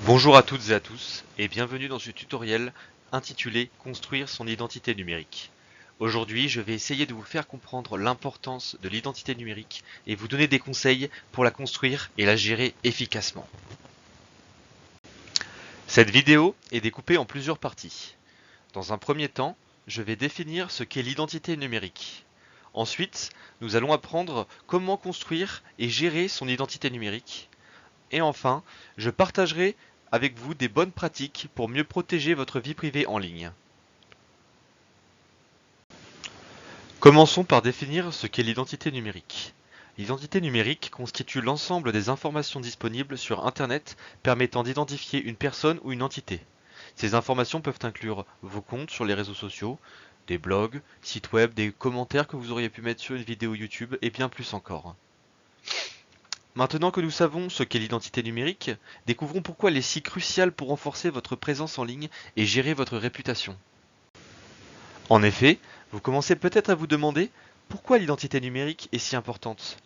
Bonjour à toutes et à tous et bienvenue dans ce tutoriel intitulé Construire son identité numérique. Aujourd'hui, je vais essayer de vous faire comprendre l'importance de l'identité numérique et vous donner des conseils pour la construire et la gérer efficacement. Cette vidéo est découpée en plusieurs parties. Dans un premier temps, je vais définir ce qu'est l'identité numérique. Ensuite, nous allons apprendre comment construire et gérer son identité numérique. Et enfin, je partagerai avec vous des bonnes pratiques pour mieux protéger votre vie privée en ligne. Commençons par définir ce qu'est l'identité numérique. L'identité numérique constitue l'ensemble des informations disponibles sur Internet permettant d'identifier une personne ou une entité. Ces informations peuvent inclure vos comptes sur les réseaux sociaux, des blogs, sites web, des commentaires que vous auriez pu mettre sur une vidéo YouTube et bien plus encore. Maintenant que nous savons ce qu'est l'identité numérique, découvrons pourquoi elle est si cruciale pour renforcer votre présence en ligne et gérer votre réputation. En effet, vous commencez peut-être à vous demander pourquoi l'identité numérique est si importante.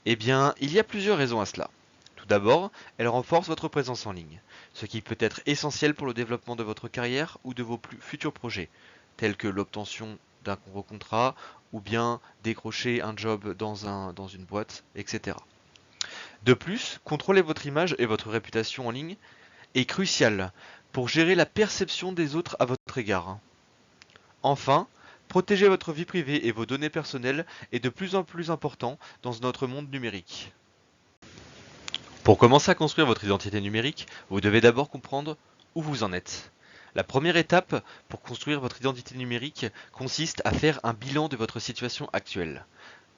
Eh bien, il y a plusieurs raisons à cela. Tout d'abord, elle renforce votre présence en ligne, ce qui peut être essentiel pour le développement de votre carrière ou de vos futurs projets, tels que l'obtention d'un gros contrat ou bien décrocher un job dans une boîte, etc. De plus, contrôler votre image et votre réputation en ligne est crucial pour gérer la perception des autres à votre égard. Enfin, protéger votre vie privée et vos données personnelles est de plus en plus important dans notre monde numérique. Pour commencer à construire votre identité numérique, vous devez d'abord comprendre où vous en êtes. La première étape pour construire votre identité numérique consiste à faire un bilan de votre situation actuelle.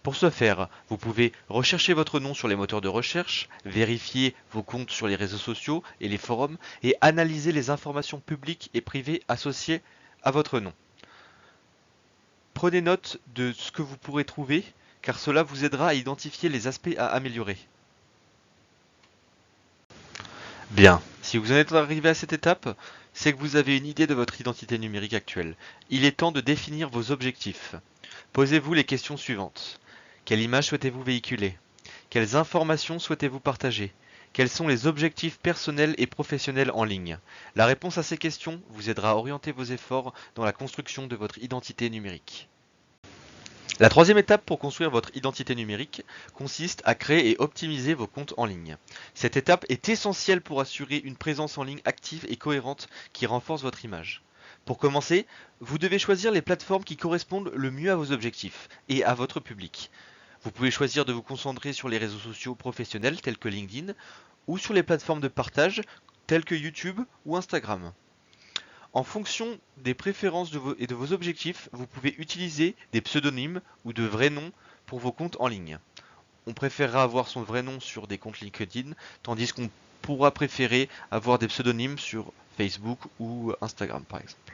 Pour ce faire, vous pouvez rechercher votre nom sur les moteurs de recherche, vérifier vos comptes sur les réseaux sociaux et les forums et analyser les informations publiques et privées associées à votre nom. Prenez note de ce que vous pourrez trouver car cela vous aidera à identifier les aspects à améliorer. Bien, si vous en êtes arrivé à cette étape, c'est que vous avez une idée de votre identité numérique actuelle. Il est temps de définir vos objectifs. Posez-vous les questions suivantes. Quelle image souhaitez-vous véhiculer? Quelles informations souhaitez-vous partager? Quels sont les objectifs personnels et professionnels en ligne? La réponse à ces questions vous aidera à orienter vos efforts dans la construction de votre identité numérique. La troisième étape pour construire votre identité numérique consiste à créer et optimiser vos comptes en ligne. Cette étape est essentielle pour assurer une présence en ligne active et cohérente qui renforce votre image. Pour commencer, vous devez choisir les plateformes qui correspondent le mieux à vos objectifs et à votre public. Vous pouvez choisir de vous concentrer sur les réseaux sociaux professionnels tels que LinkedIn ou sur les plateformes de partage telles que YouTube ou Instagram. En fonction des préférences et de vos objectifs, vous pouvez utiliser des pseudonymes ou de vrais noms pour vos comptes en ligne. On préférera avoir son vrai nom sur des comptes LinkedIn, tandis qu'on pourra préférer avoir des pseudonymes sur Facebook ou Instagram par exemple.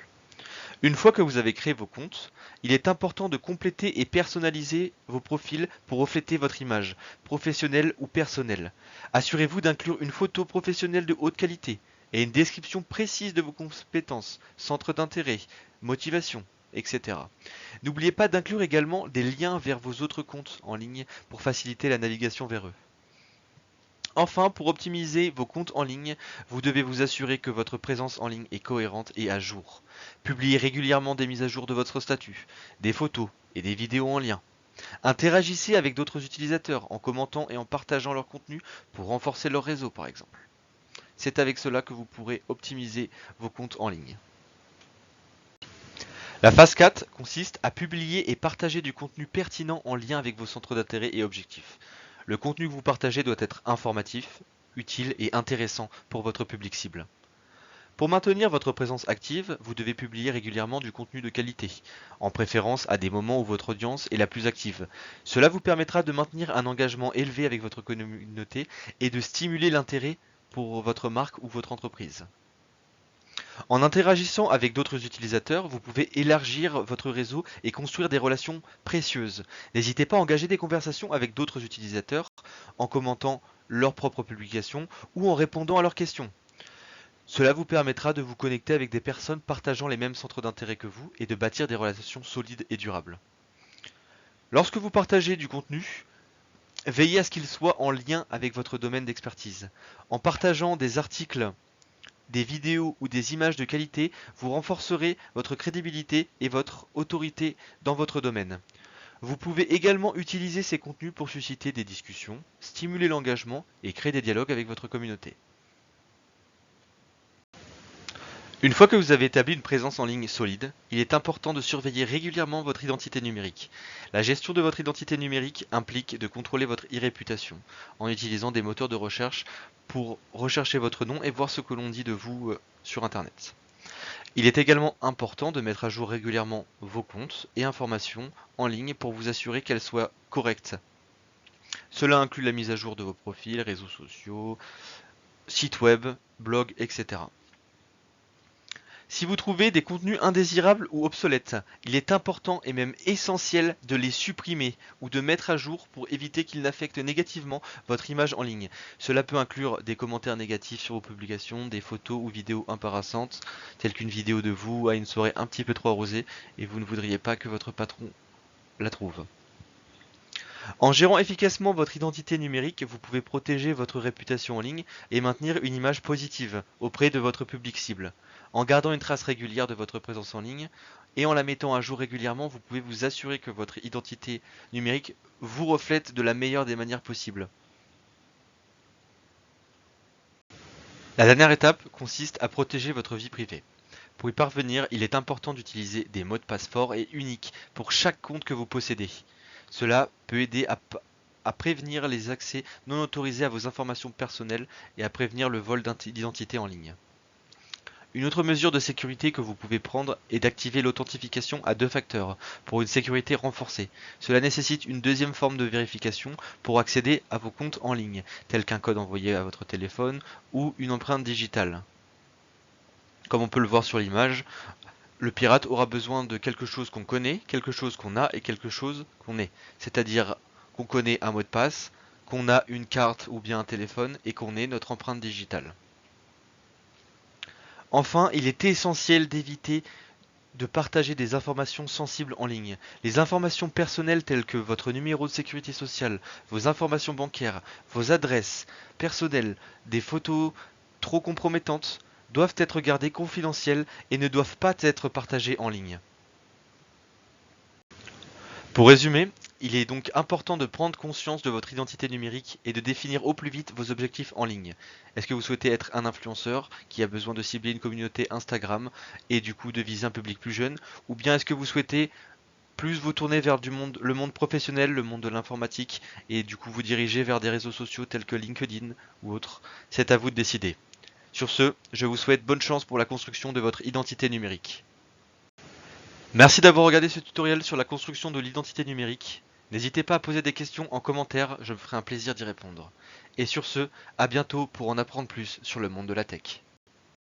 Une fois que vous avez créé vos comptes, il est important de compléter et personnaliser vos profils pour refléter votre image, professionnelle ou personnelle. Assurez-vous d'inclure une photo professionnelle de haute qualité et une description précise de vos compétences, centres d'intérêt, motivation, etc. N'oubliez pas d'inclure également des liens vers vos autres comptes en ligne pour faciliter la navigation vers eux. Enfin, pour optimiser vos comptes en ligne, vous devez vous assurer que votre présence en ligne est cohérente et à jour. Publiez régulièrement des mises à jour de votre statut, des photos et des vidéos en lien. Interagissez avec d'autres utilisateurs en commentant et en partageant leur contenu pour renforcer leur réseau par exemple. C'est avec cela que vous pourrez optimiser vos comptes en ligne. La phase 4 consiste à publier et partager du contenu pertinent en lien avec vos centres d'intérêt et objectifs. Le contenu que vous partagez doit être informatif, utile et intéressant pour votre public cible. Pour maintenir votre présence active, vous devez publier régulièrement du contenu de qualité, en préférence à des moments où votre audience est la plus active. Cela vous permettra de maintenir un engagement élevé avec votre communauté et de stimuler l'intérêt pour votre marque ou votre entreprise. En interagissant avec d'autres utilisateurs, vous pouvez élargir votre réseau et construire des relations précieuses. N'hésitez pas à engager des conversations avec d'autres utilisateurs en commentant leurs propres publications ou en répondant à leurs questions. Cela vous permettra de vous connecter avec des personnes partageant les mêmes centres d'intérêt que vous et de bâtir des relations solides et durables. Lorsque vous partagez du contenu, veillez à ce qu'il soit en lien avec votre domaine d'expertise. En partageant des articles des vidéos ou des images de qualité, vous renforcerez votre crédibilité et votre autorité dans votre domaine. Vous pouvez également utiliser ces contenus pour susciter des discussions, stimuler l'engagement et créer des dialogues avec votre communauté. Une fois que vous avez établi une présence en ligne solide, il est important de surveiller régulièrement votre identité numérique. La gestion de votre identité numérique implique de contrôler votre e-réputation en utilisant des moteurs de recherche pour rechercher votre nom et voir ce que l'on dit de vous sur Internet. Il est également important de mettre à jour régulièrement vos comptes et informations en ligne pour vous assurer qu'elles soient correctes. Cela inclut la mise à jour de vos profils, réseaux sociaux, sites web, blogs, etc. Si vous trouvez des contenus indésirables ou obsolètes, il est important et même essentiel de les supprimer ou de mettre à jour pour éviter qu'ils n'affectent négativement votre image en ligne. Cela peut inclure des commentaires négatifs sur vos publications, des photos ou vidéos embarrassantes, telles qu'une vidéo de vous à une soirée un petit peu trop arrosée et vous ne voudriez pas que votre patron la trouve. En gérant efficacement votre identité numérique, vous pouvez protéger votre réputation en ligne et maintenir une image positive auprès de votre public cible. En gardant une trace régulière de votre présence en ligne et en la mettant à jour régulièrement, vous pouvez vous assurer que votre identité numérique vous reflète de la meilleure des manières possibles. La dernière étape consiste à protéger votre vie privée. Pour y parvenir, il est important d'utiliser des mots de passe forts et uniques pour chaque compte que vous possédez. Cela peut aider à prévenir les accès non autorisés à vos informations personnelles et à prévenir le vol d'identité en ligne. Une autre mesure de sécurité que vous pouvez prendre est d'activer l'authentification à 2 facteurs pour une sécurité renforcée. Cela nécessite une deuxième forme de vérification pour accéder à vos comptes en ligne, tel qu'un code envoyé à votre téléphone ou une empreinte digitale. Comme on peut le voir sur l'image, le pirate aura besoin de quelque chose qu'on connaît, quelque chose qu'on a et quelque chose qu'on est. C'est-à-dire qu'on connaît un mot de passe, qu'on a une carte ou bien un téléphone et qu'on ait notre empreinte digitale. Enfin, il est essentiel d'éviter de partager des informations sensibles en ligne. Les informations personnelles telles que votre numéro de sécurité sociale, vos informations bancaires, vos adresses personnelles, des photos trop compromettantes doivent être gardées confidentielles et ne doivent pas être partagées en ligne. Pour résumer, il est donc important de prendre conscience de votre identité numérique et de définir au plus vite vos objectifs en ligne. Est-ce que vous souhaitez être un influenceur qui a besoin de cibler une communauté Instagram et du coup de viser un public plus jeune, ou bien est-ce que vous souhaitez plus vous tourner vers le monde professionnel, le monde de l'informatique, et du coup vous diriger vers des réseaux sociaux tels que LinkedIn ou autres? C'est à vous de décider. Sur ce, je vous souhaite bonne chance pour la construction de votre identité numérique. Merci d'avoir regardé ce tutoriel sur la construction de l'identité numérique. N'hésitez pas à poser des questions en commentaire, je me ferai un plaisir d'y répondre. Et sur ce, à bientôt pour en apprendre plus sur le monde de la tech.